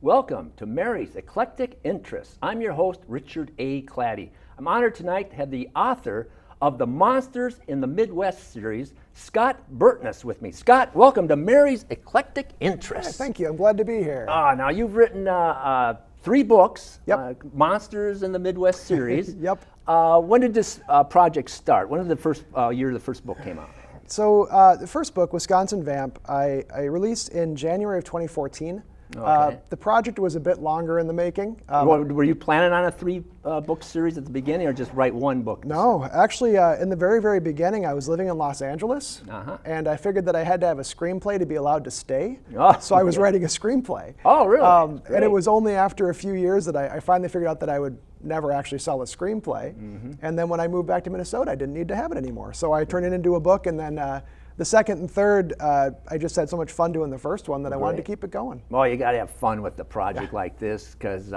Welcome to Mary's Eclectic Interests. I'm your host, Richard A. Claddy. I'm honored tonight to have the author of the Monsters in the Midwest series, Scott Burtness, with me. Scott, welcome to Mary's Eclectic Interests. Thank you. I'm glad to be here. Now you've written 3 books, Yep. Monsters in the Midwest series. Yep. When did this project start? When did the first year the first book came out? So the first book, Wisconsin Vamp, I released in January of 2014. Okay. The project was a bit longer in the making. Were you planning on a 3-book series at the beginning, or just write one book? No, actually, in the very, very beginning, I was living in Los Angeles, and I figured that I had to have a screenplay to be allowed to stay. Oh, so I was writing a screenplay. Oh, really? And it was only after a few years that I finally figured out that I would never actually sell a screenplay. And then when I moved back to Minnesota, I didn't need to have it anymore. So I turned it into a book, and then the second and third, I just had so much fun doing the first one that I wanted to keep it going. Well, you got to have fun with the project like this, because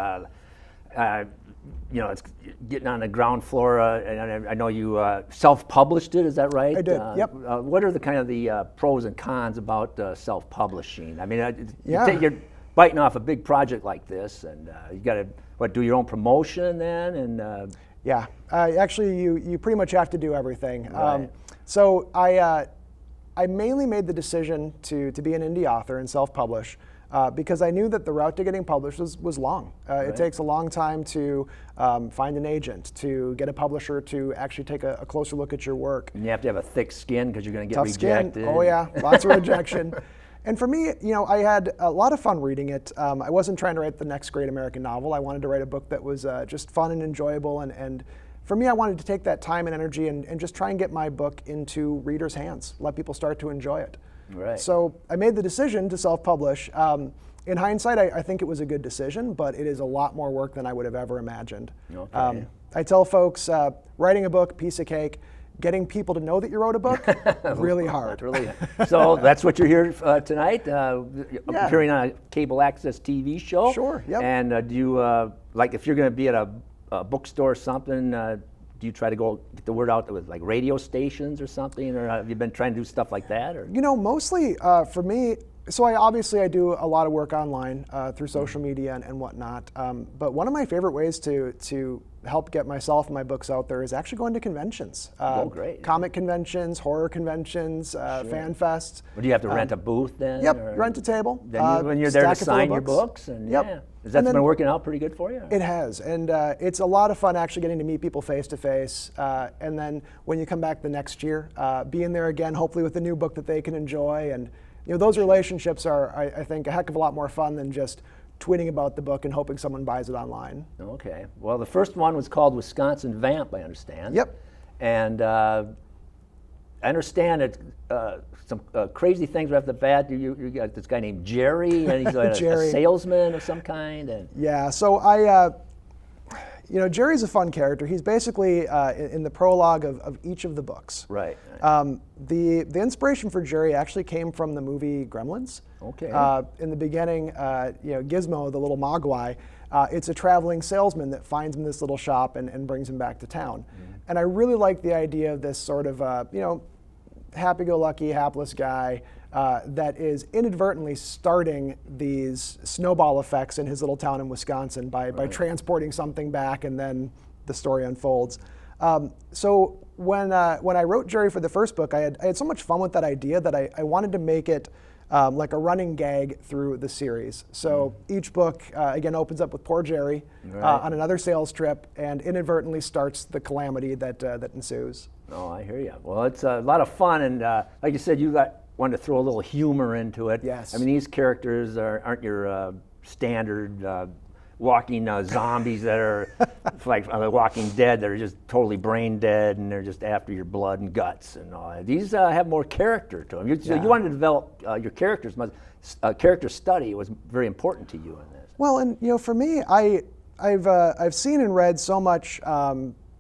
it's getting on the ground floor. And I know you self-published it. Is that right? I did. Yep. What are the kind of the pros and cons about self-publishing? I mean, Yeah. you're biting off a big project like this, and you got to do your own promotion then, and Yeah. Actually, you pretty much have to do everything. Right. So I mainly made the decision to be an indie author and self-publish because I knew that the route to getting published was long. It takes a long time to find an agent, to get a publisher to actually take a closer look at your work. you have to have a thick skin because you're going to get Tough rejected. skin. Oh yeah, lots of rejection. And for me, I had a lot of fun reading it. I wasn't trying to write the next great American novel. I wanted to write a book that was just fun and enjoyable. And for me, I wanted to take that time and energy and just try and get my book into readers' hands, let people start to enjoy it. Right. So I made the decision to self-publish. In hindsight, I think it was a good decision, but it is a lot more work than I would have ever imagined. Okay. I tell folks, writing a book, piece of cake. Getting people to know that you wrote a book, really hard. Really. So that's what you're here tonight, appearing on a cable access TV show. Sure, yep. And do you, if you're going to be at a bookstore or something, do you try to get the word out with like radio stations or something, or have you been trying to do stuff like that? Or? Mostly for me, so I do a lot of work online through social media and whatnot. But one of my favorite ways to help get myself and my books out there is actually going to conventions. Great. Comic conventions, horror conventions, fan fests. Or do you have to rent a booth then? Yep, or rent a table. Then when you're there to stack it full of sign your books? And Yep. Yeah. Has that been working out pretty good for you? It has, and it's a lot of fun actually getting to meet people face to face. And then when you come back the next year, being there again, hopefully with a new book that they can enjoy. And those relationships are, I think, a heck of a lot more fun than just tweeting about the book and hoping someone buys it online. Okay. Well, the first one was called Wisconsin Vamp, I understand. Yep. And I understand it. Some crazy things right off the bat. You got this guy named Jerry, and he's like a salesman of some kind. And yeah. So Jerry's a fun character. He's basically in the prologue of each of the books. Right. The inspiration for Jerry actually came from the movie Gremlins. Okay. In the beginning, Gizmo, the little Mogwai, it's a traveling salesman that finds him in this little shop and brings him back to town. Mm-hmm. And I really like the idea of this sort of happy-go-lucky, hapless guy that is inadvertently starting these snowball effects in his little town in Wisconsin by transporting something back, and then the story unfolds. So when I wrote Jerry for the first book, I had so much fun with that idea that I wanted to make it like a running gag through the series. So each book, again, opens up with poor Jerry on another sales trip and inadvertently starts the calamity that ensues. Oh, I hear you. Well, it's a lot of fun, and like you said, wanted to throw a little humor into it. Yes. I mean, these characters aren't your standard walking zombies that are like The Walking Dead, that are just totally brain dead and they're just after your blood and guts and all that. These have more character to them. So you wanted to develop your characters. Character study was very important to you in this. Well, and for me, I've seen and read so much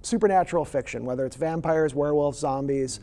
supernatural fiction, whether it's vampires, werewolves, zombies.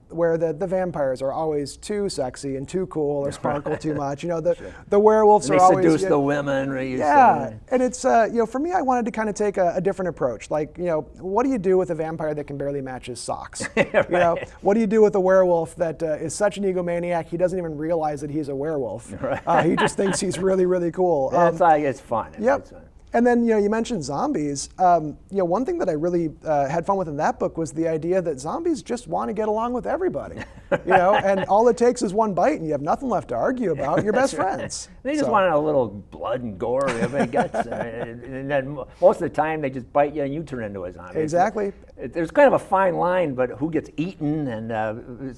where the vampires are always too sexy and too cool or sparkle too much. The werewolves And are they always seduce the women. yeah, and it's for me, I wanted to kind of take a different approach. Like, what do you do with a vampire that can barely match his socks? Right. What do you do with a werewolf that is such an egomaniac he doesn't even realize that he's a werewolf? Right. He just thinks he's really, really cool. It's fun. Yep. It's fun. And then you mentioned zombies. One thing that I really had fun with in that book was the idea that zombies just want to get along with everybody. And all it takes is one bite, and you have nothing left to argue about. You're best friends. They just want a little blood and gore. Everybody gets, and then most of the time they just bite you, and you turn into a zombie. Exactly. There's kind of a fine line, but who gets eaten, and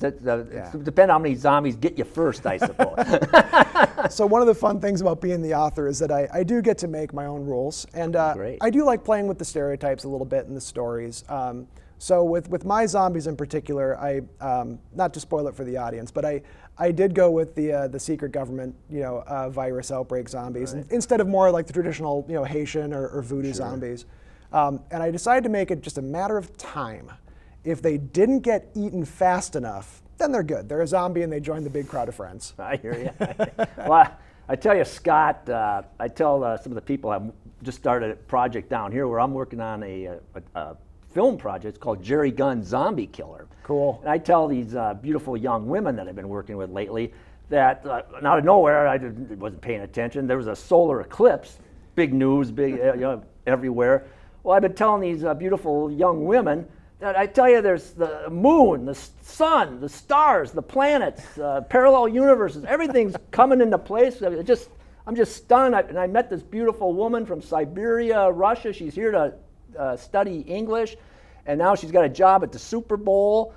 it depends how many zombies get you first, I suppose. So one of the fun things about being the author is that I do get to make my own rules. And I do like playing with the stereotypes a little bit in the stories. So with my zombies in particular, not to spoil it for the audience, but I did go with the secret government, virus outbreak zombies, instead of more like the traditional, Haitian or voodoo zombies. And I decided to make it just a matter of time. If they didn't get eaten fast enough, then they're good. They're a zombie and they join the big crowd of friends. I hear you. Well, I tell you, Scott, I tell some of the people I've just started a project down here where I'm working on a film project. It's called Jerry Gunn Zombie Killer. Cool. And I tell these beautiful young women that I've been working with lately that out of nowhere, I wasn't paying attention. There was a solar eclipse, big news, big everywhere. Well, I've been telling these beautiful young women that I tell you, there's the moon, the sun, the stars, the planets, parallel universes, everything's coming into place. I'm just stunned. And I met this beautiful woman from Siberia, Russia. She's here to study English, and now she's got a job at the Super Bowl,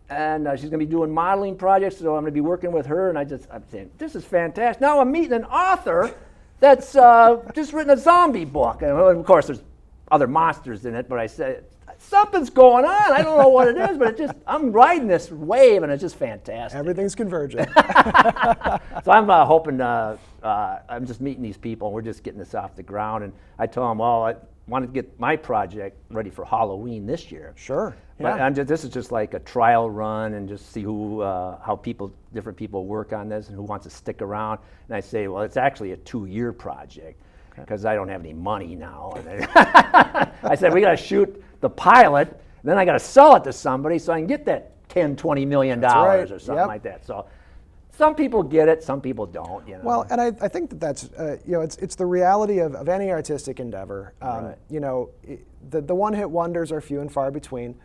and she's going to be doing modeling projects. So I'm going to be working with her, and I'm saying, this is fantastic. Now I'm meeting an author that's just written a zombie book, and of course there's other monsters in it. But I said, something's going on. I don't know what it is, but I'm riding this wave, and it's just fantastic. Everything's converging. So I'm hoping, I'm just meeting these people, and we're just getting this off the ground. And I told them, well, I wanted to get my project ready for Halloween this year. Sure. But this is just like a trial run, and just see how different people work on this, and who wants to stick around. And I say, well, it's actually a 2-year project, because I don't have any money now. I said, we got to shoot the pilot, and then I got to sell it to somebody so I can get that $10-20 million or something like that. So some people get it, some people don't. Well, and I think that's it's the reality of any artistic endeavor. The one-hit wonders are few and far between.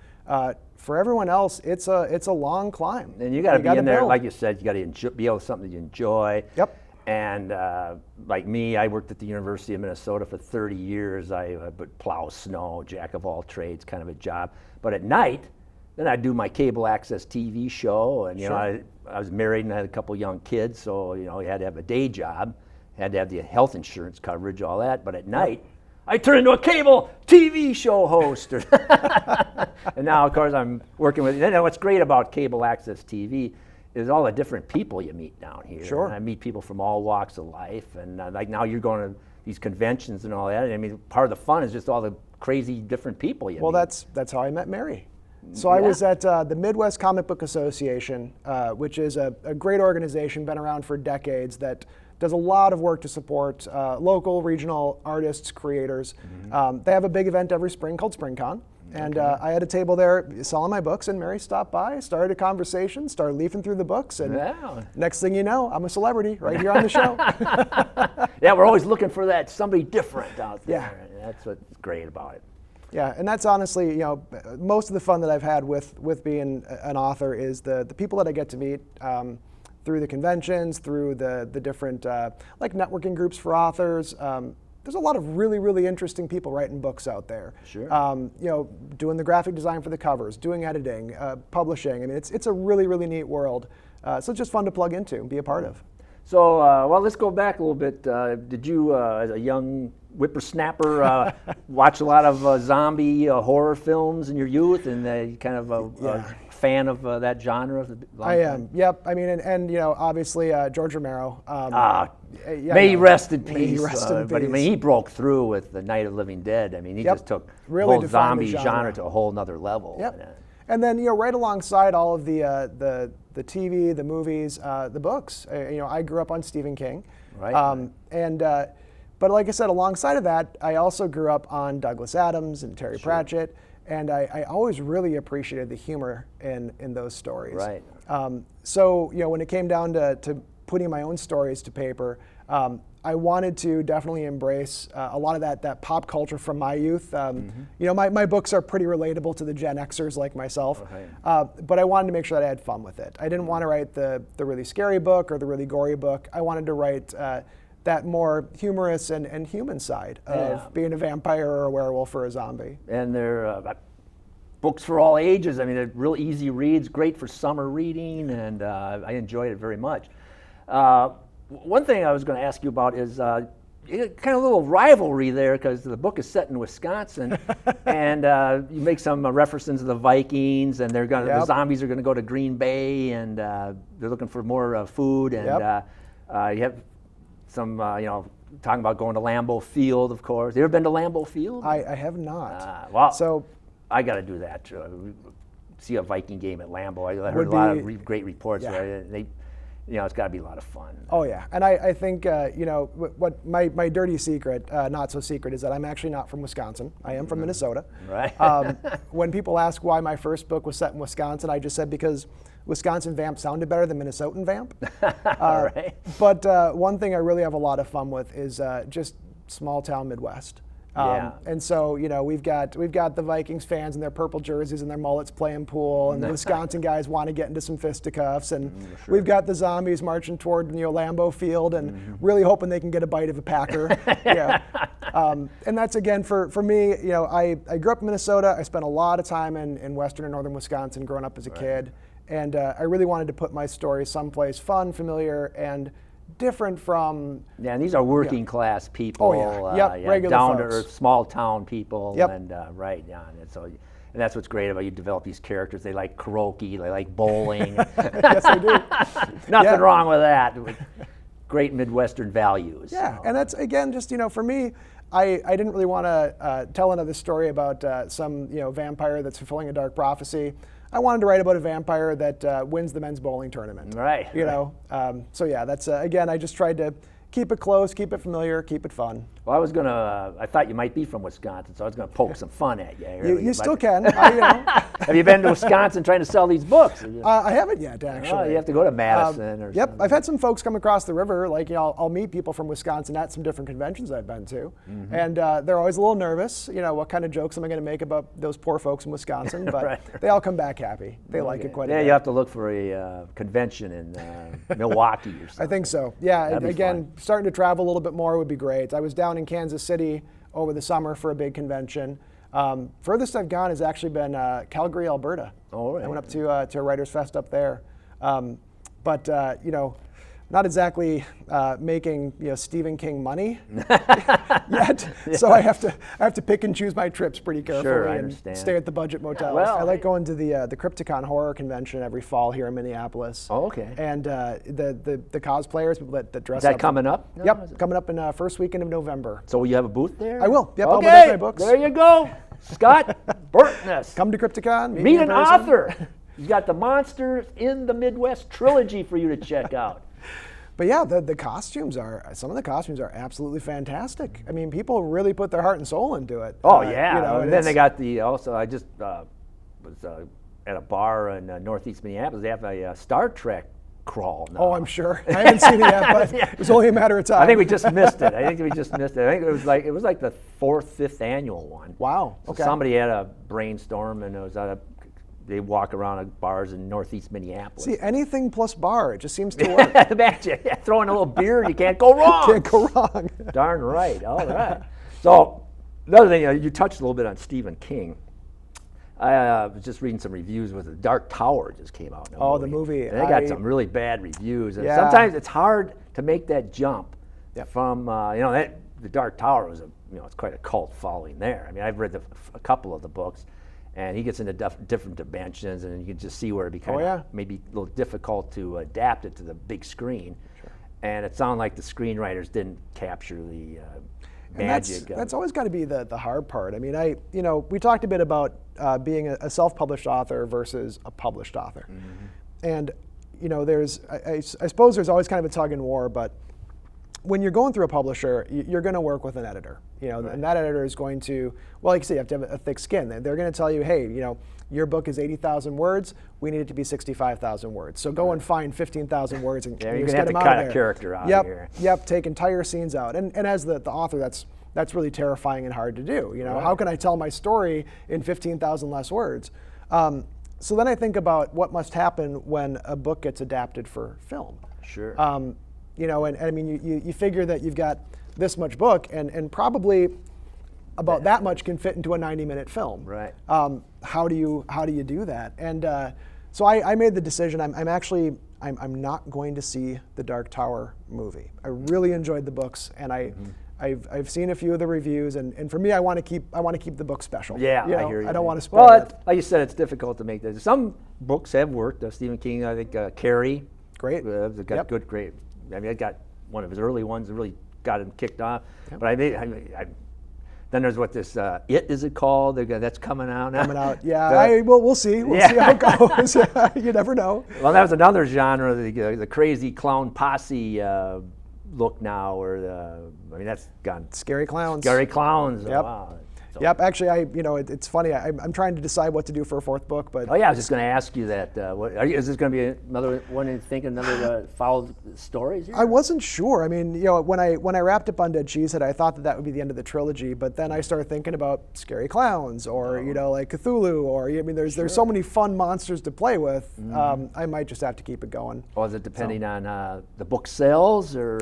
For everyone else, it's a long climb. And you got to be in there, like you said. You got to be able to something you enjoy. Yep. And like me, I worked at the University of Minnesota for 30 years. I would plow snow, jack of all trades kind of a job. But at night, then I'd do my cable access TV show. And, I was married and I had a couple young kids, so, you had to have a day job. Had to have the health insurance coverage, all that. But at night, I turned into a cable TV show host. And now, of course, I'm working with, and what's great about cable access TV is all the different people you meet down here. Sure. And I meet people from all walks of life, and like now you're going to these conventions and all that. I mean, part of the fun is just all the crazy different people you meet. Well, that's how I met Mary. So I was at the Midwest Comic Book Association, which is a great organization, been around for decades, that does a lot of work to support local, regional artists, creators. They have a big event every spring called SpringCon. And I had a table there selling my books, and Mary stopped by, started a conversation, started leafing through the books, and next thing you know, I'm a celebrity right here on the show. Yeah, we're always looking for that somebody different out there. Yeah. That's what's great about it. Yeah, and that's honestly, most of the fun that I've had with being an author is the people that I get to meet through the conventions, through the different like networking groups for authors. There's a lot of really, really interesting people writing books out there. Sure. Doing the graphic design for the covers, doing editing, publishing. I mean, it's a really, really neat world. So it's just fun to plug into and be a part of. So, well, let's go back a little bit. Did you, as a young whippersnapper, watch a lot of zombie horror films in your youth, and kind of a fan of that genre? I am. Yep. I mean, and obviously George Romero. May he rest in peace. May he rest in peace. But I mean, he broke through with the Night of the Living Dead. I mean, he just took really the whole zombie genre to a whole nother level. Yep. And then, right alongside all of the TV, the movies, the books. I grew up on Stephen King. Right. But like I said, alongside of that, I also grew up on Douglas Adams and Terry Pratchett, and I always really appreciated the humor in those stories. Right. So when it came down to putting my own stories to paper, I wanted to definitely embrace a lot of that pop culture from my youth. My books are pretty relatable to the Gen Xers like myself, but I wanted to make sure that I had fun with it. I didn't want to write the really scary book or the really gory book. I wanted to write that more humorous and human side of being a vampire or a werewolf or a zombie. And they're books for all ages. I mean, they're real easy reads, great for summer reading, and I enjoyed it very much. One thing I was going to ask you about is kind of a little rivalry there, because the book is set in Wisconsin, and you make some references to the Vikings, and the zombies are going to go to Green Bay, and they're looking for more food, and you have some, talking about going to Lambeau Field, of course. You ever been to Lambeau Field? I have not. Well, so I got to do that. See a Viking game at Lambeau. I heard a lot of great reports. Right? It's got to be a lot of fun. Oh yeah, and I think what my dirty secret, not so secret, is that I'm actually not from Wisconsin. I am from Minnesota. Right. When people ask why my first book was set in Wisconsin, I just said because Wisconsin vamp sounded better than Minnesotan vamp. Right. But one thing I really have a lot of fun with is just small town Midwest. And so we've got the Vikings fans in their purple jerseys and their mullets playing pool, and the Wisconsin guys want to get into some fisticuffs, and we've got the zombies marching toward Lambeau Field and really hoping they can get a bite of a Packer. And that's again for me. I grew up in Minnesota. I spent a lot of time in western and northern Wisconsin growing up as a kid, and I really wanted to put my story someplace fun, familiar, and different from. Yeah, and these are working class people. Oh yeah, regular down folks. to earth, small town people. Yep. And and that's what's great about you develop these characters. They like karaoke, they like bowling. Yes, I do. Nothing wrong with that. Great Midwestern values. Yeah, and that's again just for me. I didn't really want to tell another story about some vampire that's fulfilling a dark prophecy. I wanted to write about a vampire that wins the men's bowling tournament. Right. So yeah, that's again. I just tried to keep it close, keep it familiar, keep it fun. Well, I thought you might be from Wisconsin, so I was gonna poke some fun at you. You still can. Have you been to Wisconsin trying to sell these books? I haven't yet, actually. Oh, you have to go to Madison or Yep, something. I've had some folks come across the river. I'll meet people from Wisconsin at some different conventions I've been to, and they're always a little nervous. What kind of jokes am I going to make about those poor folks in Wisconsin? But they all come back happy. They like it quite a bit. Yeah, you have to look for a convention in Milwaukee or something. I think so. Yeah, That'd be again, fun. starting to travel a little bit more would be great. I was down in Kansas City over the summer for a big convention. Furthest I've gone has actually been Calgary, Alberta. Oh, right. I went up to a Writers Fest up there. But not exactly making Stephen King money yet. So I have to pick and choose my trips pretty carefully I and understand. stay at the budget motels. Well, I like going to the Crypticon horror convention every fall here in Minneapolis. Oh, okay. And the cosplayers, people that dress Is that up. coming up? Yep, coming up in first weekend of November. So will you have a booth there? I will. Yep, I'll Okay, present my books. there you go. Scott Burtness. Come to Crypticon. Meet me in an person. author. He's got the Monsters in the Midwest trilogy for you to check out. But yeah, the costumes some of the costumes are absolutely fantastic. I mean, people really put their heart and soul into it. Oh yeah, and then they it's- got also I just was at a bar in northeast Minneapolis. They have a Star Trek crawl now. Oh, I'm sure. I haven't seen it yet, but it was only a matter of time. I think we just missed it. I think it was like the 4th, 5th annual one. Wow. So Okay. somebody had a brainstorm, and it was they walk around at bars in northeast Minneapolis. See, anything plus bar, it just seems to work. Imagine throw in a little beer, you can't go wrong. Can't go wrong. Darn right. All right. So another thing, you touched a little bit on Stephen King. I was just reading some reviews with The Dark Tower just came out. Oh, the movie. And they got some really bad reviews. And Yeah. sometimes it's hard to make that jump from, The Dark Tower was it's quite a cult following there. I mean, I've read a couple of the books, and he gets into different dimensions, and you can just see where it becomes maybe a little difficult to adapt it to the big screen. Sure. And it sounded like the screenwriters didn't capture the And magic. that's always got to be the hard part. I mean, we talked a bit about being a self-published author versus a published author. And, there's, I suppose there's always kind of a tug and war, but when you're going through a publisher, you're going to work with an editor, and that editor is going to, well, like you say, you have to have a thick skin. They're going to tell you, hey, your book is 80,000 words. We need it to be 65,000 words. So go and find 15,000 words and you're just going get to have them to out cut of there. a character out Yep, of here. yep. Take entire scenes out, and as the author, that's really terrifying and hard to do. How can I tell my story in 15,000 less words? So then I think about what must happen when a book gets adapted for film. Sure. And I mean, you figure that you've got this much book, and probably about that much can fit into a 90-minute film. Right. How do you do that? And so I made the decision. I'm not going to see the Dark Tower movie. I really enjoyed the books, and I've seen a few of the reviews, and for me, I want to keep the book special. Yeah, I hear you. I don't want to spoil it. Like you said, it's difficult to make this. Some books have worked. Stephen King, I think, Carrie. Great. Got good, great. I mean, I got one of his early ones that really got him kicked off. Yep. But then there's what this It is it called? That's coming out now. Coming out, yeah. We'll see. We'll see how it goes. You never know. Well, that was another genre, the crazy clown posse look now, or I mean, that's gone. Scary clowns. Scary clowns. Yep. Wow. So. Yep. Actually, it's funny. I'm trying to decide what to do for a fourth book, but. Oh yeah, I was just going to ask you that. Is this going to be another one? You think another follow stories here? I wasn't sure. I mean, when I wrapped up on Dead Cheesehead, I thought that would be the end of the trilogy. But then I started thinking about scary clowns, or like Cthulhu, or I mean, there's so many fun monsters to play with. I might just have to keep it going. Or is it depending on the book sales, or?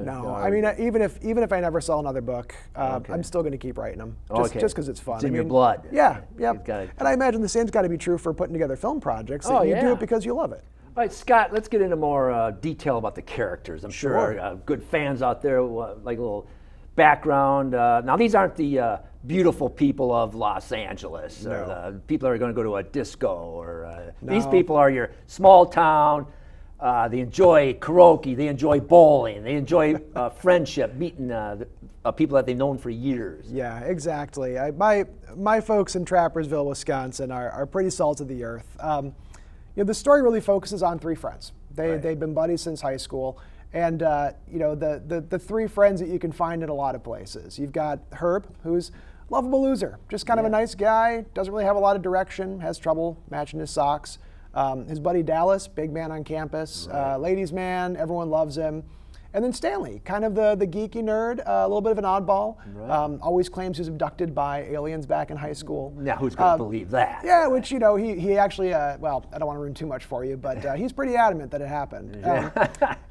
No, I mean, even if I never sell another book, I'm still going to keep writing them. Just because it's fun. It's in your blood. Yeah, yeah. And I imagine the same's got to be true for putting together film projects. You do it because you love it. All right, Scott, let's get into more detail about the characters. I'm sure good fans out there like a little background. Now, these aren't the beautiful people of Los Angeles, or the people that are going to go to a disco, or these people are your small town. They enjoy karaoke, they enjoy bowling, they enjoy friendship, meeting people that they've known for years. Yeah, exactly. My folks in Trappersville, Wisconsin are pretty salt of the earth. The story really focuses on three friends. They've been buddies since high school, and the three friends that you can find in a lot of places. You've got Herb, who's a lovable loser, just kind of a nice guy, doesn't really have a lot of direction, has trouble matching his socks. His buddy Dallas, big man on campus, ladies' man, everyone loves him. And then Stanley, kind of the geeky nerd, a little bit of an oddball, always claims he was abducted by aliens back in high school. Now, who's going to believe that? Yeah, which, he actually, well, I don't want to ruin too much for you, but he's pretty adamant that it happened.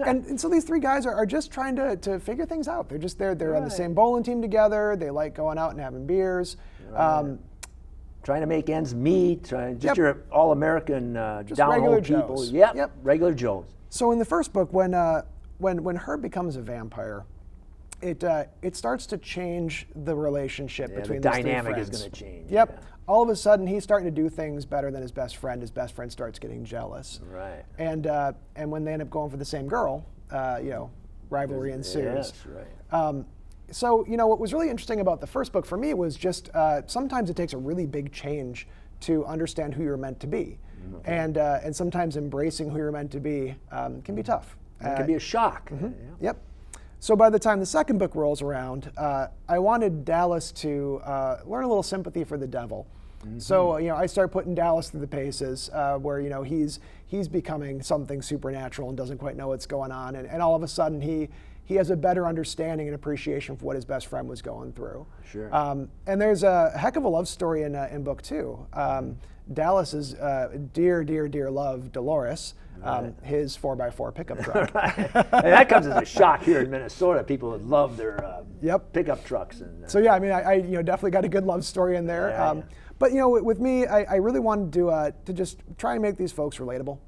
And so these three guys are just trying to figure things out. They're just they're on the same bowling team together. They like going out and having beers. Trying to make ends meet, your all-American down-home people. Joes. Yep, regular Joes. So in the first book, when Herb becomes a vampire, it starts to change the relationship between the these three dynamic friends. is going to change. Yep. Yeah. All of a sudden, he's starting to do things better than his best friend. His best friend starts getting jealous. Right. And when they end up going for the same girl, rivalry ensues. Yes, right. So, what was really interesting about the first book for me was just sometimes it takes a really big change to understand who you're meant to be. And sometimes embracing who you're meant to be can be tough. It can be a shock. Yep. So by the time the second book rolls around, I wanted Dallas to learn a little sympathy for the devil. So I start putting Dallas through the paces, where he's becoming something supernatural and doesn't quite know what's going on, and all of a sudden he has a better understanding and appreciation for what his best friend was going through. Sure. And there's a heck of a love story in book two. Dallas's dear love, Dolores, his 4x4 pickup truck. And that comes as a shock here in Minnesota. People would love their pickup trucks. And, so yeah, I mean, I definitely got a good love story in there. But with me, I really wanted to just try and make these folks relatable.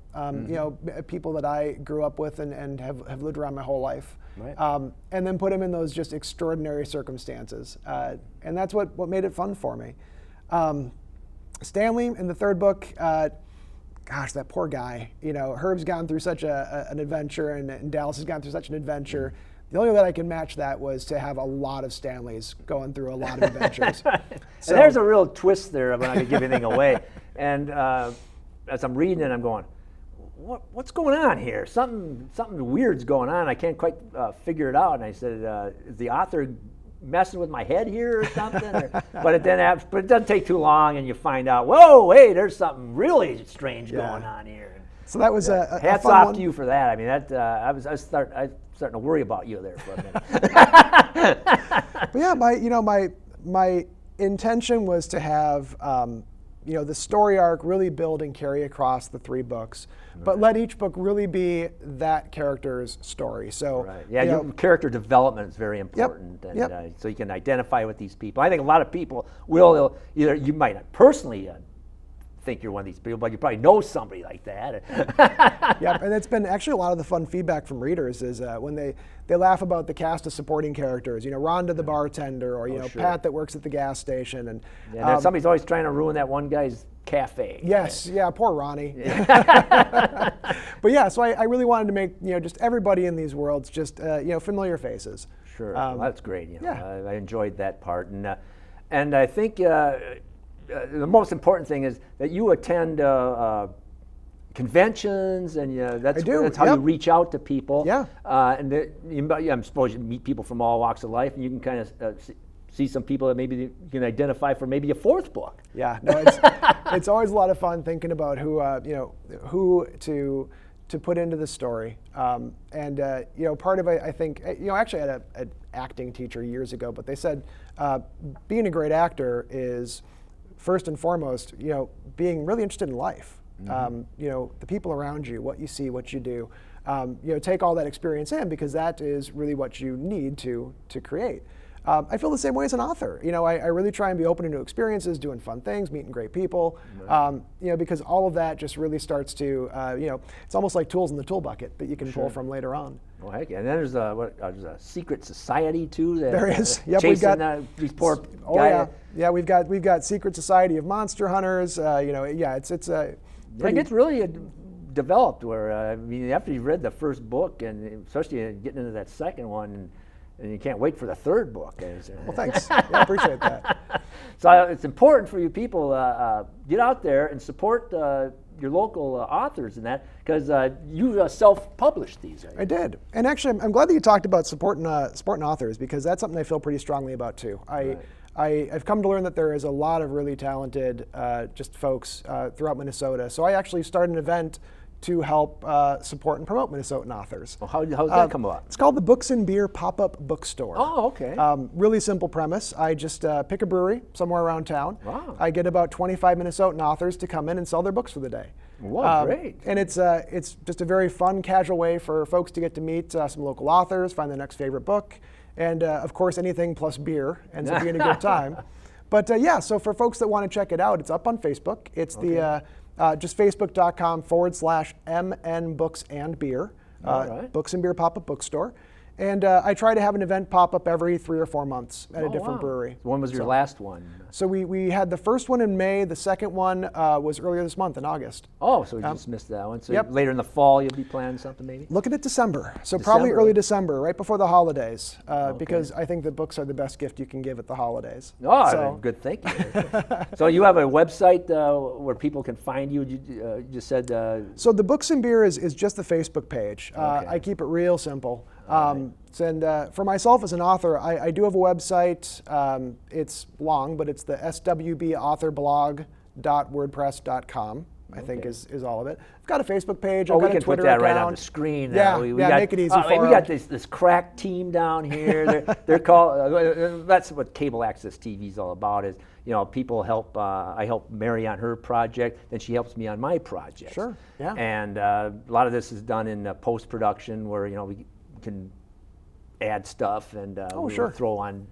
People that I grew up with and have lived around my whole life. Right. And then put them in those just extraordinary circumstances. And that's what made it fun for me. Stanley in the third book, gosh, that poor guy. Herb's gone through such an adventure, and Dallas has gone through such an adventure. The only way that I can match that was to have a lot of Stanleys going through a lot of adventures. And there's a real twist there. I'm not going to give anything away. And as I'm reading it, I'm going, what's going on here? Something weird's going on. I can't quite figure it out. And I said, is the author messing with my head here or something? But it doesn't take too long, and you find out, whoa, hey, there's something really strange going on here. So that was hats fun off one. to you for that. I mean, I was starting to worry about you there for a minute. But yeah, my intention was to have the story arc really build and carry across the 3 books, but let each book really be that character's story. So your character development is very important, and so you can identify with these people. I think a lot of people will either, you might not personally think you're one of these people, but you probably know somebody like that. Yeah, and it's been actually a lot of the fun feedback from readers is when they laugh about the cast of supporting characters, Rhonda the bartender, or sure. Pat that works at the gas station, and then somebody's always trying to ruin that one guy's cafe. Yes, yeah, poor Ronnie. Yeah. But yeah, so I really wanted to make just everybody in these worlds just familiar faces. Sure, well, that's great. Yeah. I enjoyed that part, and I think the most important thing is that you attend conventions, and that's how you reach out to people. Yeah. I'm supposed you meet people from all walks of life, and you can kind of see some people that maybe you can identify for maybe a 4th book. Yeah, no, it's always a lot of fun thinking about who to put into the story. Part of it, I think, actually I had an acting teacher years ago, but they said being a great actor is first and foremost, being really interested in life. The people around you, what you see, what you do. Take all that experience in, because that is really what you need to create. I feel the same way as an author. I really try and be open to new experiences, doing fun things, meeting great people. Because all of that just really starts to, it's almost like tools in the tool bucket that you can pull from later on. Oh, heck yeah. And then there's a secret society too. That, there is. Yep, chasing we've got these poor oh guys. Yeah, we've got Secret Society of Monster Hunters. It's a. It gets really developed. Where after you've read the first book, and especially getting into that second one, and you can't wait for the 3rd book. Well, thanks. Yeah, I appreciate that. So it's important for you people get out there and support your local authors in that, because you self-published these. Right? I did, and actually, I'm glad that you talked about supporting authors, because that's something I feel pretty strongly about too. I've come to learn that there is a lot of really talented just folks throughout Minnesota. So I actually started an event to help support and promote Minnesotan authors. Well, how does that come about? It's called the Books and Beer Pop-Up Bookstore. Oh, okay. Really simple premise. I just pick a brewery somewhere around town. Wow. I get about 25 Minnesotan authors to come in and sell their books for the day. Wow, great. And it's just a very fun, casual way for folks to get to meet some local authors, find their next favorite book, and of course anything plus beer ends up being a good time. But so for folks that want to check it out, it's up on Facebook. It's just facebook.com/MN Books and Beer, Books and Beer Pop-Up Bookstore. And I try to have an event pop up every 3 or 4 months at a different brewery. When was your last one? So we had the first one in May. The second one was earlier this month in August. Oh, so we just missed that one. So later in the fall, you'll be planning something maybe? Looking at December. So probably early December, right before the holidays, because I think the books are the best gift you can give at the holidays. Oh, so. Good thinking. So you have a website where people can find you? You just said... So the Books and Beer is just the Facebook page. I keep it real simple. And for myself as an author, I do have a website. It's long, but it's the swbauthourblog.wordpress.com, I think is all of it. I've got a Facebook page. I've got a Twitter account. Put that right on the screen. Yeah, make it easy for them. We got this crack team down here. They're called, that's what cable access TV is all about, is, people help, I help Mary on her project, then she helps me on my project. Sure, yeah. And a lot of this is done in post-production where, we can add stuff and throw on,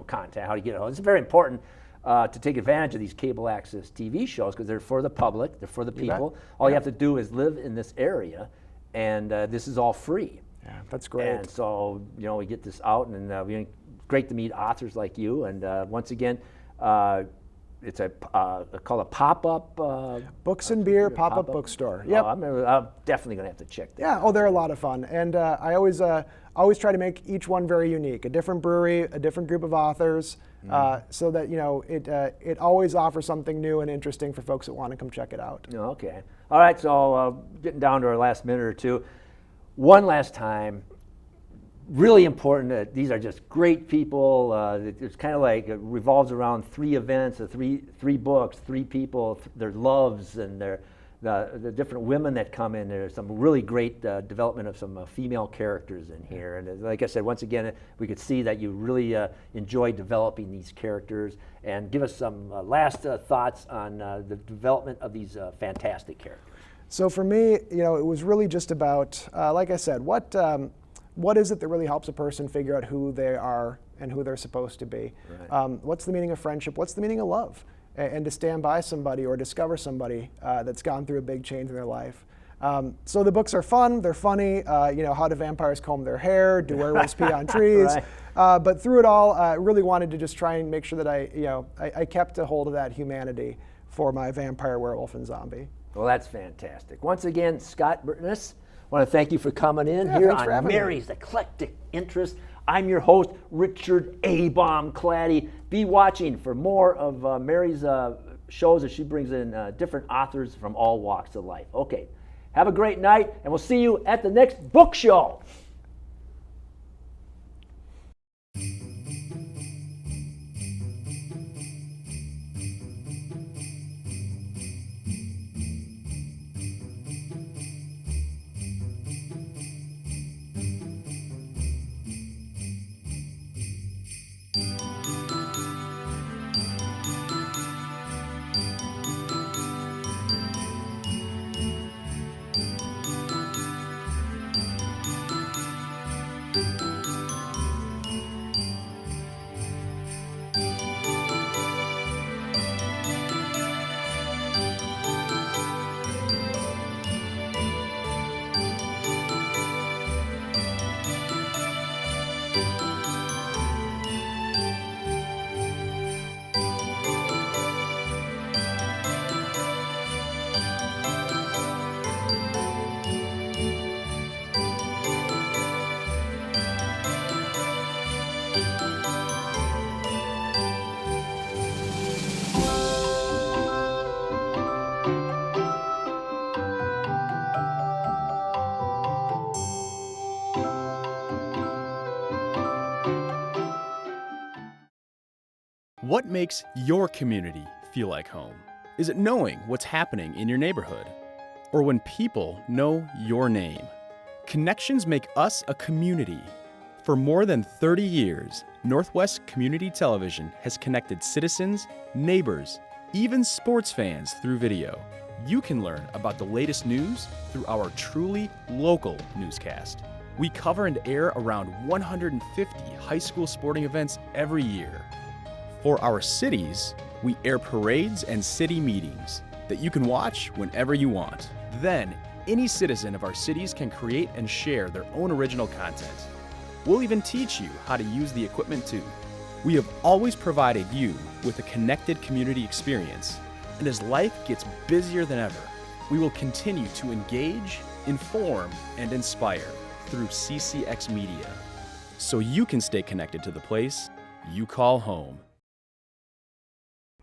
content, how to get it. It's very important to take advantage of these cable access TV shows because they're for the public, they're for the people. All you have to do is live in this area, and this is all free. Yeah, that's great. And so, we get this out, and it's great to meet authors like you. And once again, it's called a pop-up... Books and Beer Pop-Up Bookstore. Yep. I'm definitely going to have to check that out. Yeah, they're a lot of fun. And I always always try to make each one very unique, a different brewery, a different group of authors, so that it always offers something new and interesting for folks that want to come check it out. Okay. All right, so getting down to our last minute or two. One last time, really important that these are just great people. It's kind of like it revolves around 3 events, three books, 3 people, their loves and the different women that come in. There's some really great development of some female characters in here. And like I said, once again, we could see that you really enjoy developing these characters. And give us some last thoughts on the development of these fantastic characters. So for me, it was really just about, like I said, what is it that really helps a person figure out who they are and who they're supposed to be? Right. What's the meaning of friendship? What's the meaning of love? And to stand by somebody or discover somebody that's gone through a big change in their life. So the books are fun, they're funny. How do vampires comb their hair? Do werewolves pee on trees? Right. But through it all, I really wanted to just try and make sure that I kept a hold of that humanity for my vampire, werewolf, and zombie. Well, that's fantastic. Once again, Scott Burtness, I want to thank you for coming in here on Mary's Eclectic Interest. I'm your host, Richard A. Bomb Claddy. Be watching for more of Mary's shows as she brings in different authors from all walks of life. Okay, have a great night, and we'll see you at the next book show. What makes your community feel like home? Is it knowing what's happening in your neighborhood? Or when people know your name? Connections make us a community. For more than 30 years, Northwest Community Television has connected citizens, neighbors, even sports fans through video. You can learn about the latest news through our truly local newscast. We cover and air around 150 high school sporting events every year. For our cities, we air parades and city meetings that you can watch whenever you want. Then, any citizen of our cities can create and share their own original content. We'll even teach you how to use the equipment too. We have always provided you with a connected community experience, and as life gets busier than ever, we will continue to engage, inform, and inspire through CCX Media, so you can stay connected to the place you call home.